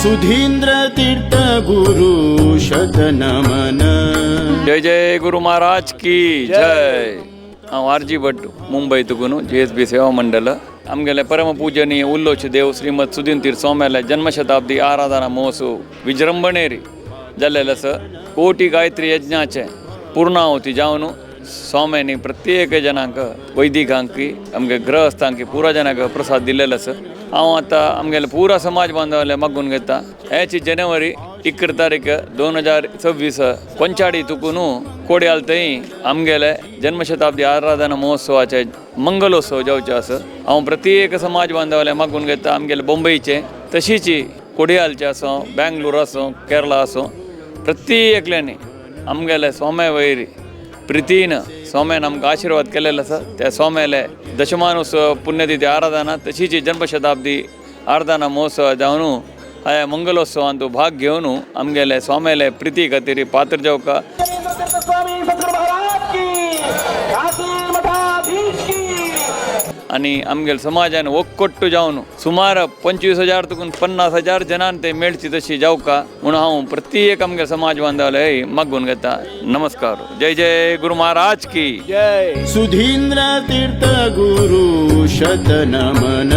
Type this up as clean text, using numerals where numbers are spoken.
सुधींद्र तीर्थ गुरु शतनमन। जय जय गुरु महाराज की जय। हांव आरजी भट मुंबईतून JSB सेवा मंडल आमगेले परम पूजनीय उल्लोच देव श्रीमद सुधींद्र तीर्थ स्वाम्याले जन्मशताब्दी आराधना महोत्सव विजृंभणेरी जाल्लेलो आसा। कोटी गायत्री यज्ञाचे पूर्णाहुती जावन स्वाम्यांनी प्रत्येक जनांक वैदिकांक आमगे गृहस्थांक पुरा जनांक प्रसाद दिल्लेलो आसा। हांव आतां आमगेले पुरा समाज बांधवाले मागून घेता। हेची जानेवारी 21 तारीख 2026 पंचाडी तुकून कोड्याल थंय आमगेले जन्मशताब्दी आराधना महोत्सवाचे मंगलोत्सव जावचे आसा। हांव प्रत्येक समाज बांधवाले मागून घेता। आमगेले मुंबईचे तशीच कोड्यालचे आसूं, बेंगलूर आसूं, केरळा आसूं, प्रत्येकल्यानी आमगेले स्वाम्या वयरी प्रितीन स्वाम्यान आमकां आशीर्वाद केलेलो आसा। त्या स्वाम्याले दशमानोत्सव पुण्यतिथी आराधना तशीच जन्मशताब्दी आराधना महोत्सव जावन ह्या मंगलोत्सवांत भाग घेवन आमगेले स्वाम्याले प्रिती खातीर पात्र जावका। आनी आमगेले समाजान ಒಕ್ಕಟ್ಟು जावन सुमार 25,000 तकून 50,000 जनांक ते मेळची तशी जावका म्हणून हांव प्रत्येक आमगे समाज बांधवाले मागून घेता। नमस्कार। जय जय गुरु महाराज की जय। सुधींद्र तीर्थ गुरु शतनमन।